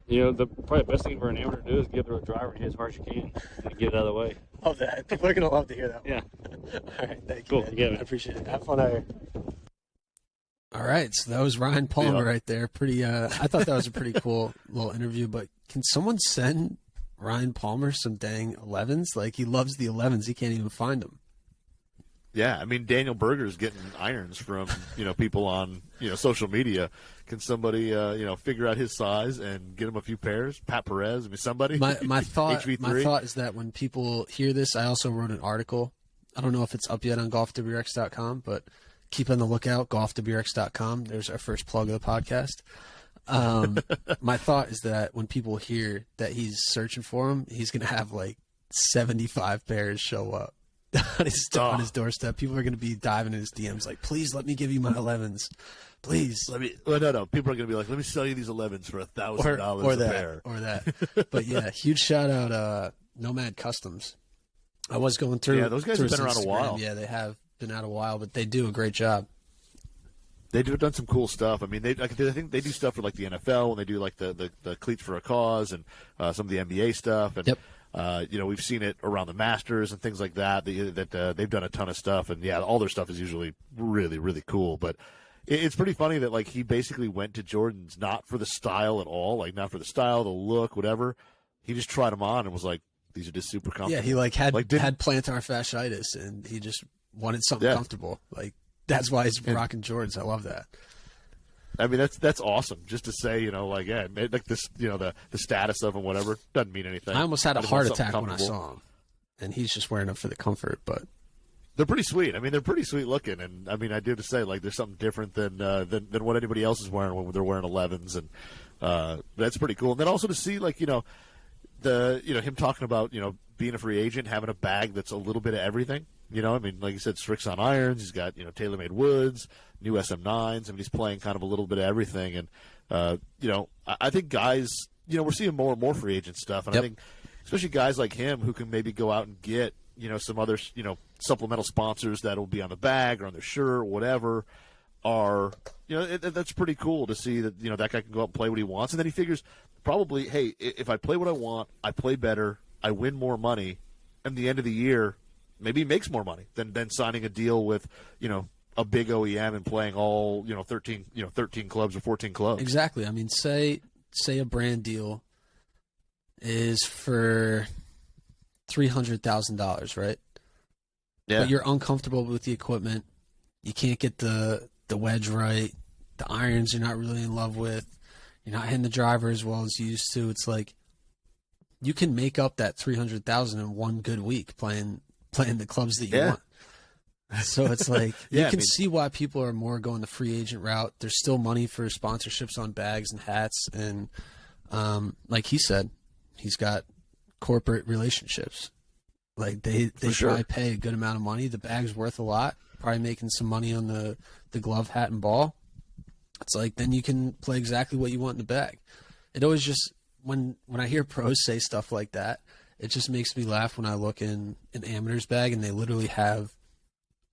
probably the best thing for an amateur to do is give the driver and hit as hard as you can and get it out of the way. Love that. People are gonna love to hear that. Yeah. All right, thank cool. you. You get it. I appreciate it. Have fun out here. All right, so that was Ryan Palmer right there. Pretty. I thought that was a pretty cool little interview. But can someone send Ryan Palmer some dang 11s? Like, he loves the 11s. He can't even find them. Yeah, I mean, Daniel Berger's getting irons from people on social media. Can somebody figure out his size and get him a few pairs? Pat Perez, I mean, somebody. My thought HV3? Is that when people hear this, I also wrote an article. I don't know if it's up yet on golfwrx.com, but keep on the lookout. golfwrx.com. There's our first plug of the podcast. My thought is that when people hear that he's searching for them, he's gonna have like 75 pairs show up on his doorstep. People are going to be diving in his DMs like, please let me give you my 11s. Please. No. People are going to be like, let me sell you these 11s for $1,000 a pair. Or that. But yeah, huge shout out Nomad Customs. I was going through. Yeah, those guys have been around a while. Yeah, they have been out a while, but they do a great job. They've done some cool stuff. I mean, I think they do stuff for like the NFL when they do like the cleats for a cause and some of the NBA stuff. And, yep. We've seen it around the Masters and things like that. They've done a ton of stuff, and yeah, all their stuff is usually really, really cool. But it's pretty funny that like he basically went to Jordans not for the style at all, like not for the style, the look, whatever. He just tried them on and was like, these are just super comfortable. Yeah, he had plantar fasciitis, and he just wanted something comfortable. Like that's why he's rocking Jordans. I love that. I mean, that's awesome. Just to say, like this, the status of him, whatever, doesn't mean anything. I almost had a heart attack when I saw him, and he's just wearing them for the comfort. But they're pretty sweet. I mean, they're pretty sweet looking, and I mean, I do have to say, like, there's something different than what anybody else is wearing when they're wearing 11s, and that's pretty cool. And then also to see, like, him talking about being a free agent, having a bag that's a little bit of everything. I mean, like you said, Strix on irons. He's got TaylorMade woods, new SM9s. I mean, he's playing kind of a little bit of everything. And I think guys, we're seeing more and more free agent stuff. And I think especially guys like him who can maybe go out and get some other supplemental sponsors that'll be on the bag or on their shirt or whatever. Are that's pretty cool to see that that guy can go out and play what he wants, and then he figures probably, hey, if I play what I want, I play better, I win more money, and the end of the year. Maybe he makes more money than signing a deal with, a big OEM and playing all, 13 clubs or 14 clubs. Exactly. I mean, say a brand deal is for $300,000, right? Yeah. But you're uncomfortable with the equipment. You can't get the wedge right. The irons you're not really in love with. You're not hitting the driver as well as you used to. It's like you can make up that $300,000 in one good week playing the clubs that you want. So it's like you can see why people are more going the free agent route. There's still money for sponsorships on bags and hats, and like he said, he's got corporate relationships. Like they probably pay a good amount of money. The bag's worth a lot. Probably making some money on the glove, hat, and ball. It's like then you can play exactly what you want in the bag. It always just when I hear pros say stuff like that. It just makes me laugh when I look in an amateur's bag and they literally have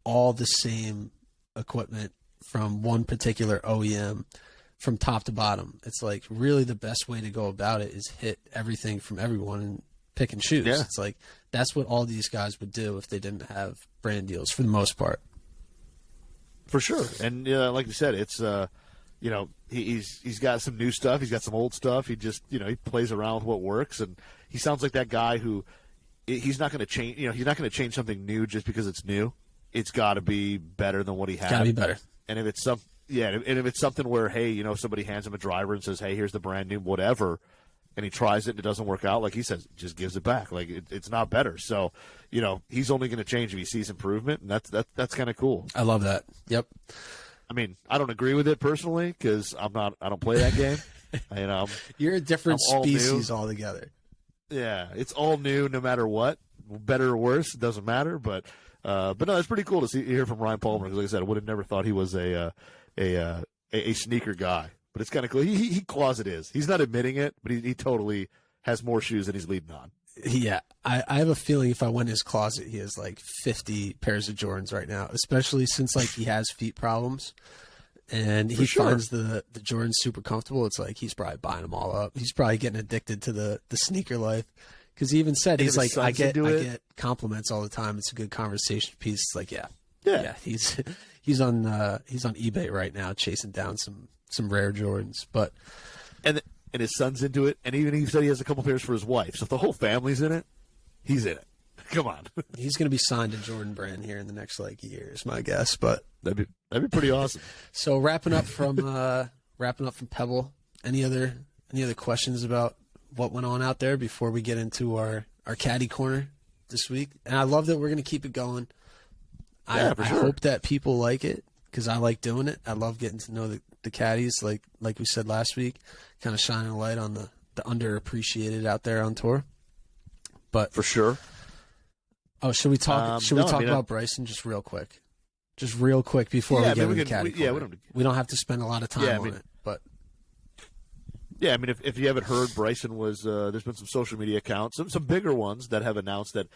all the same equipment from one particular OEM from top to bottom. It's like really the best way to go about it is hit everything from everyone and pick and choose. Yeah. It's like that's what all these guys would do if they didn't have brand deals for the most part. For sure. And like you said, it's he's got some new stuff, he's got some old stuff. He just he plays around with what works, and he sounds like that guy who he's not going to change. He's not going to change something new just because it's new. It's got to be better than what he had. Got to be better. And if it's something where somebody hands him a driver and says, hey, here's the brand new whatever, and he tries it and it doesn't work out, like he says, just gives it back. Like it's not better. So he's only going to change if he sees improvement, and that's kind of cool. I love that. Yep. I mean, I don't agree with it personally because I don't play that game. You're a different species altogether. Yeah, it's all new, no matter what, better or worse, it doesn't matter. But no, it's pretty cool to hear from Ryan Palmer because, like I said, I would have never thought he was a sneaker guy. But it's kind of cool. He closet is. He's not admitting it, but he totally has more shoes than he's leading on. Yeah, I have a feeling if I went in his closet, he has like 50 pairs of Jordans right now, especially since like he has feet problems. And he finds the Jordans super comfortable. It's like he's probably buying them all up. He's probably getting addicted to the sneaker life. Because he even said, he's like, I get compliments all the time. It's a good conversation piece. It's like, yeah. He's on eBay right now chasing down some rare Jordans. But and his son's into it. And even he said he has a couple pairs for his wife. So if the whole family's in it, he's in it. Come on. He's going to be signed to Jordan Brand here in the next like years, my guess. But that'd be pretty awesome. So wrapping up from Pebble. Any other questions about what went on out there before we get into our caddy corner this week? And I love that we're going to keep it going. I hope that people like it because I like doing it. I love getting to know the caddies, like we said last week, kind of shining a light on the underappreciated out there on tour. But for sure. Oh, should we talk? About Bryson just real quick? Just real quick before we get into the caddy corner. We don't have to spend a lot of time on it, but. Yeah, I mean, if you haven't heard, Bryson was there's been some social media accounts, some bigger ones that have announced that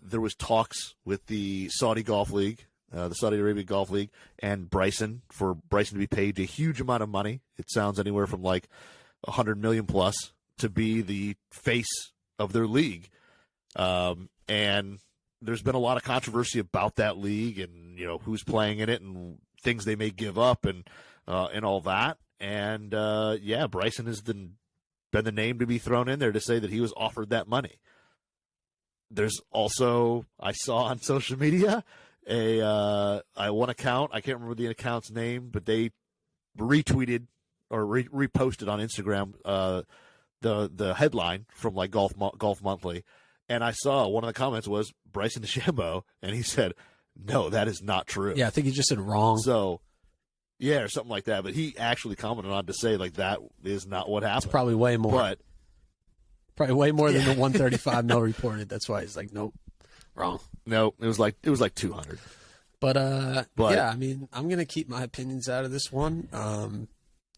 there was talks with the Saudi Golf League, the Saudi Arabia Golf League, and Bryson for Bryson to be paid a huge amount of money. It sounds anywhere from like $100 million plus to be the face of their league. And there's been a lot of controversy about that league and, who's playing in it and things they may give up and all that. And, Bryson has been the name to be thrown in there to say that he was offered that money. There's also, I saw on social media, one account, I can't remember the account's name, but they retweeted or reposted on Instagram the headline from like Golf Monthly. And I saw one of the comments was Bryson DeChambeau, and he said, no, that is not true. Yeah, I think he just said wrong. So, yeah, or something like that. But he actually commented on to say, like, that is not what happened. It's probably way more. Probably way more than the 135 mil reported. That's why he's like, nope, wrong. No, it was like 200. But yeah, I mean, I'm going to keep my opinions out of this one.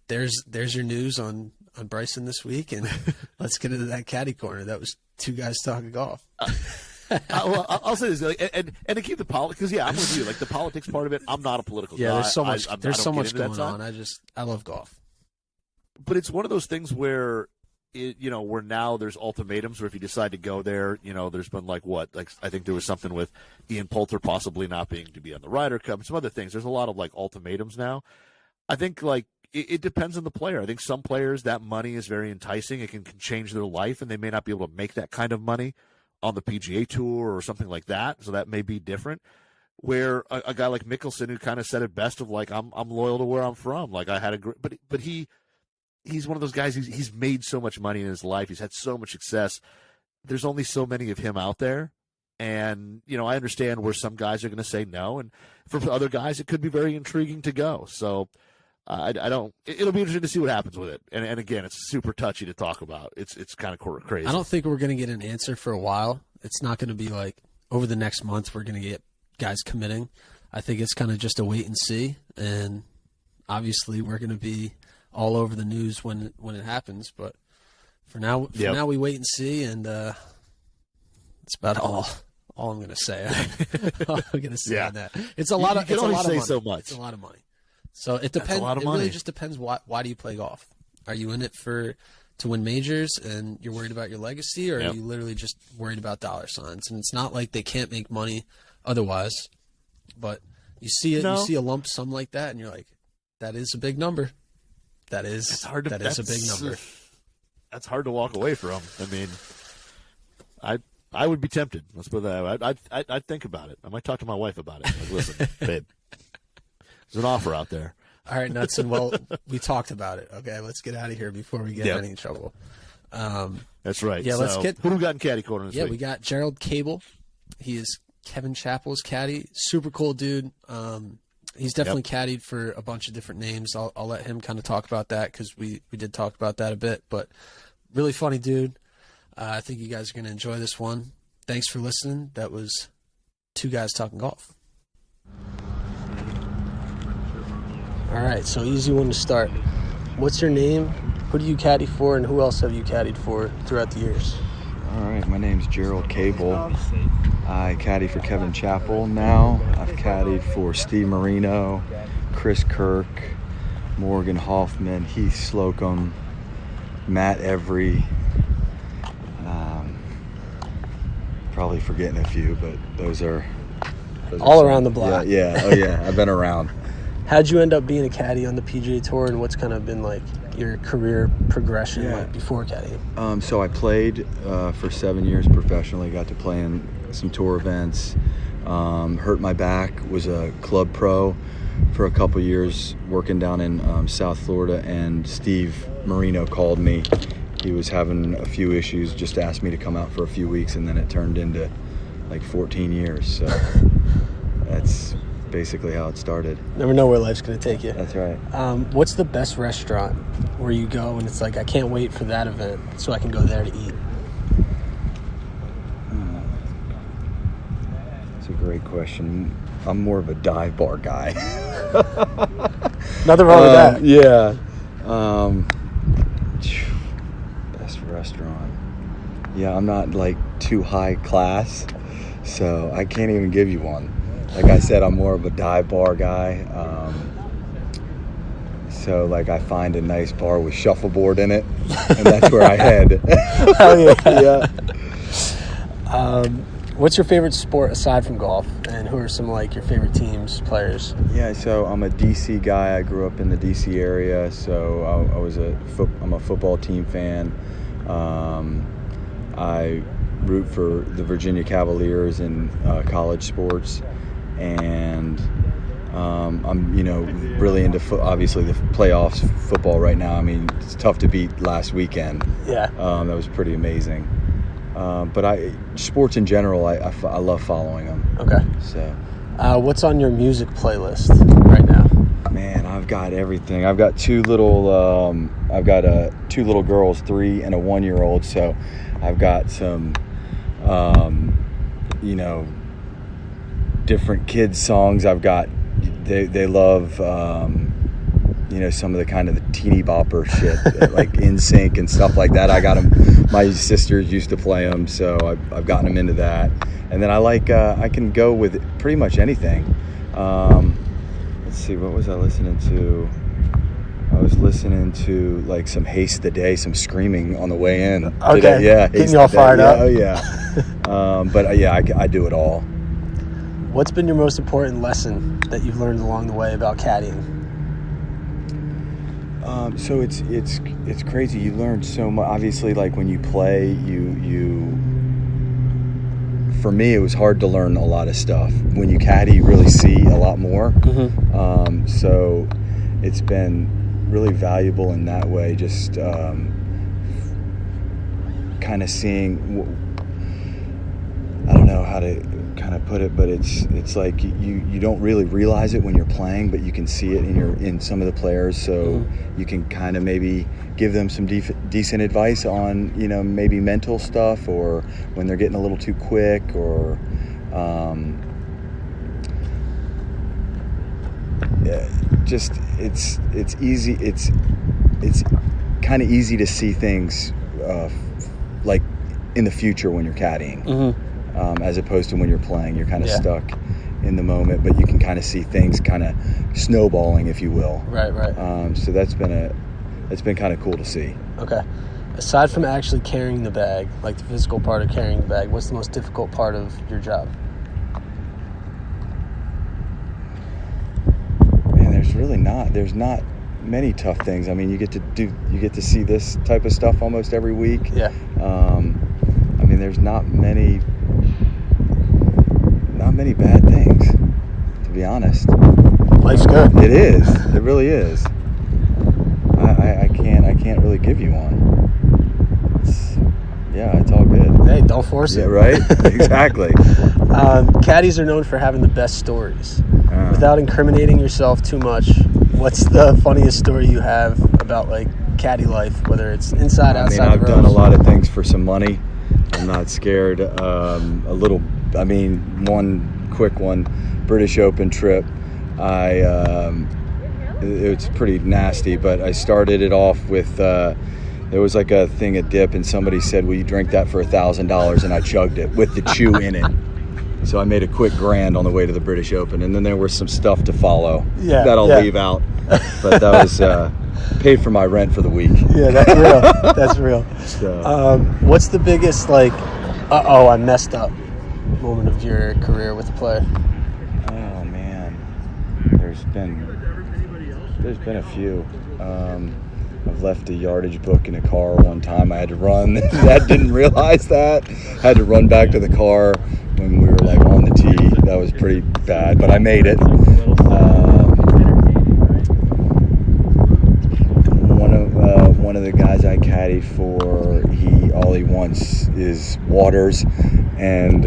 There's your news on Bryson this week, and let's get into that caddy corner. That was two guys talking golf. Well, I'll say this, and to keep the politics, because I'm with you. Like the politics part of it, I'm not a political guy. There's so much. There's so much going on. I love golf. But it's one of those things where, where now there's ultimatums. Where if you decide to go there, there's been I think there was something with Ian Poulter possibly not being to be on the Ryder Cup, and some other things. There's a lot of ultimatums now. I think it depends on the player. I think some players, that money is very enticing. It can change their life, and they may not be able to make that kind of money on the PGA Tour or something like that. So that may be different. Where a guy like Mickelson, who kind of said it best of I'm loyal to where I'm from. Like I had a great, but he's one of those guys. He's made so much money in his life. He's had so much success. There's only so many of him out there. And, I understand where some guys are going to say no. And for other guys, it could be very intriguing to go. So, it'll be interesting to see what happens with it. And again, it's super touchy to talk about. It's kind of crazy. I don't think we're going to get an answer for a while. It's not going to be like over the next month we're going to get guys committing. I think it's kind of just a wait and see. And obviously we're going to be all over the news when it happens. But for now we wait and see. And that's about all I'm going to say. All I'm going to say on that. It's a lot of money. So much. It's a lot of money. So it depends. It really just depends. Why do you play golf? Are you in it to win majors and you're worried about your legacy, or are you literally just worried about dollar signs? And it's not like they can't make money otherwise, but you see it. No. You see a lump sum like that, and you're like, that is a big number. That is a big number. That's hard to walk away from. I mean, I would be tempted. Let's put it that way. I'd think about it. I might talk to my wife about it. Like, listen, babe. There's an offer out there. All right, Knudsen. Well, we talked about it. Okay, let's get out of here before we get in any trouble. That's right. Yeah, who do we got in caddy corner this week? We got Gerald Cable. He is Kevin Chappell's caddy. Super cool dude. He's definitely caddied for a bunch of different names. I'll let him kind of talk about that because we did talk about that a bit. But really funny dude. I think you guys are going to enjoy this one. Thanks for listening. That was two guys talking golf. All right, so easy one to start. What's your name Who do you caddy for, and who else have you caddied for throughout the years? All right, my name's Gerald Cable. I caddy for Kevin Chappell now. I've caddied for Steve Marino, Chris Kirk, Morgan Hoffman, Heath Slocum, Matt Every. Probably forgetting a few, but those are all around the block. Yeah. Oh yeah, I've been around. How'd you end up being a caddy on the PGA Tour, and what's kind of been like your career progression like before caddying? So I played for 7 years professionally. Got to play in some tour events. Hurt my back. Was a club pro for a couple years working down in South Florida, and Steve Marino called me. He was having a few issues, just asked me to come out for a few weeks, and then it turned into like 14 years. So that's basically how it started. Never know where life's going to take you. That's right. What's the best restaurant where you go and it's like, I can't wait for that event so I can go there to eat? That's a great question. I'm more of a dive bar guy. Nothing wrong with that. Yeah. Best restaurant. Yeah, I'm not like too high class, so I can't even give you one. Like I said, I'm more of a dive bar guy. So like I find a nice bar with shuffleboard in it, and that's where I head. Hell yeah. Yeah. What's your favorite sport aside from golf, and who are some like your favorite teams, players? Yeah, so I'm a DC guy. I grew up in the DC area, so I'm a football team fan. I root for the Virginia Cavaliers in college sports, and I'm really into obviously the playoffs football right now. I mean, it's tough to beat last weekend. Yeah, that was pretty amazing. But sports in general, I love following them. Okay. So, what's on your music playlist right now? Man, I've got everything. I've got two little girls, 3 and a 1-year-old. So, I've got some, different kids songs. I've got they love some of the kind of the teeny bopper shit like NSYNC and stuff like that. I got them. My sisters used to play them, so I've gotten them into that. And then I can go with pretty much anything. Let's see, what was I listening to? I was listening to like some Haste the Day, some screaming on the way in. Okay. Yeah, getting you all fired up. Oh yeah. But yeah, I do it all. What's been your most important lesson that you've learned along the way about caddying? So it's crazy. You learn so much. Obviously, like when you play, for me, it was hard to learn a lot of stuff. When you caddy, you really see a lot more. Mm-hmm. So it's been really valuable in that way. Just kind of seeing. I don't know how to kind of put it, but it's like you don't really realize it when you're playing, but you can see it in some of the players, so you can kind of maybe give them some decent advice on maybe mental stuff, or when they're getting a little too quick, or just it's easy. It's kind of easy to see things like in the future when you're caddying. Mm-hmm. As opposed to when you're playing, you're kind of stuck in the moment, but you can kind of see things kind of snowballing, if you will. Right. So that's been kind of cool to see. Okay. Aside from actually carrying the bag, like the physical part of carrying the bag, what's the most difficult part of your job? Man, there's not many tough things. I mean, you get to see this type of stuff almost every week. Yeah. I mean, there's not many bad things, to be honest. Life's good. It is. It really is. I can't really give you one. It's all good. Hey, don't force it. Yeah, right? Exactly. Caddies are known for having the best stories. Without incriminating yourself too much, what's the funniest story you have about like caddy life, whether it's inside, outside? I've done a lot of things for some money. I'm not scared. One quick one, British Open trip. I it's pretty nasty, but I started it off with there was like a thing of dip, and somebody said, will you drink that for $1,000? And I chugged it with the chew in it. So I made a quick grand on the way to the British Open, and then there was some stuff to follow that I'll leave out. But that was paid for my rent for the week. Yeah, that's real. That's real. So, What's the biggest, like, uh-oh, I messed up moment of your career with a player? oh, man. There's been a few. I've left a yardage book in a car one time. I had to run. Dad didn't realize that. Had to run back to the car when we were like on the tee. That was pretty bad, but I made it. One of the guys I caddy for, all he wants is waters, and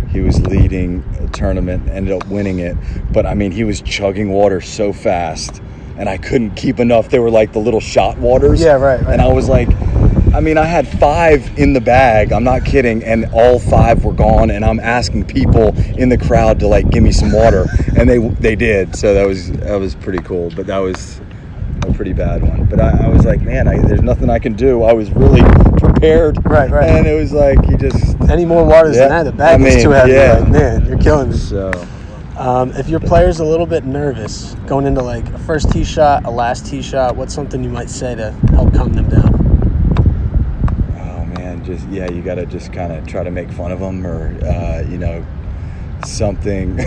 he was leading a tournament, ended up winning it. But I mean, he was chugging water so fast, and I couldn't keep enough. They were like the little shot waters. Yeah, right. And I was like, I mean, I had 5 in the bag. I'm not kidding. And all 5 were gone. And I'm asking people in the crowd to like give me some water, and they did. So that was pretty cool. But that was a pretty bad one. But I was like, man, there's nothing I can do. I was really prepared. Right. And it was like, you just Any more waters than that, the bag is too heavy. Yeah. Like, man, you're killing me. So. If your player's a little bit nervous going into like a first tee shot, a last tee shot, what's something you might say to help calm them down? Oh man, you got to just kind of try to make fun of them, or something,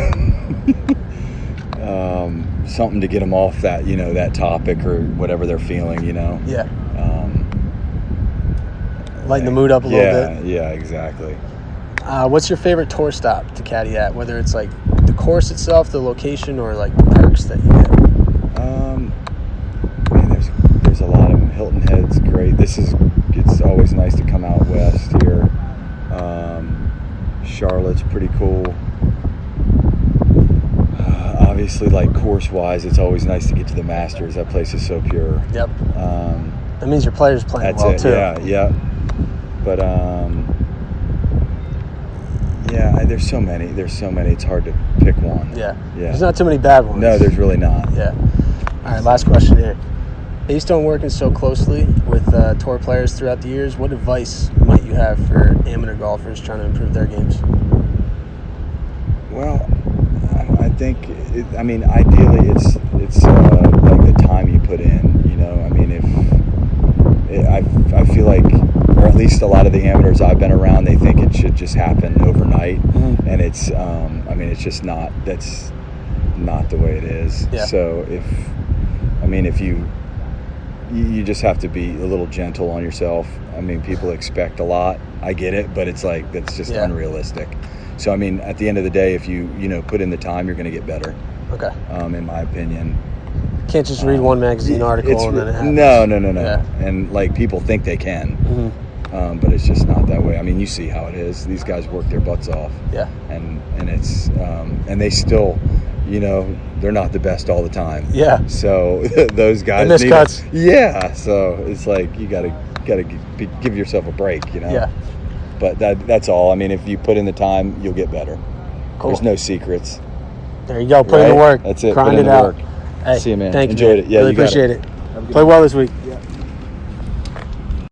something to get them off that that topic or whatever they're feeling. Yeah. Lighten the mood up a little bit. Yeah, exactly. What's your favorite tour stop to caddy at? Whether it's like the course itself, the location, or like perks that you get? Man, there's a lot of them. Hilton Head's great. It's always nice to come out west here. Charlotte's pretty cool. Obviously, like course-wise, it's always nice to get to the Masters. That place is so pure. Yep. That means your player's playing well too. Yeah. But there's so many. It's hard to pick one. Yeah. There's not too many bad ones. No, there's really not. Yeah. All right, last question here. Based on working so closely with tour players throughout the years, what advice might you have for amateur golfers trying to improve their games? Well, I think, ideally it's like the time you put in. I mean, I feel like, or at least a lot of the amateurs I've been around, they think it should just happen overnight, and it's it's just not. That's not the way it is. Yeah. So if you just have to be a little gentle on yourself. I mean, people expect a lot. I get it, but it's like that's just unrealistic. So at the end of the day, if you put in the time, you're going to get better. Okay. In my opinion. Can't just read one magazine article and then it happens. No. Yeah. And like people think they can, but it's just not that way. I mean, you see how it is. These guys work their butts off. Yeah. And it's and they still, they're not the best all the time. Yeah. So those guys miss cuts. Yeah. So it's like you gotta give yourself a break. Yeah. But that's all. I mean, if you put in the time, you'll get better. Cool. There's no secrets. There you go. Put in the work. That's it. Grind Put in it the out. work. Hey, see you, man. Thank Enjoyed you. it. Yeah, really you got appreciate it. it. Play well this week.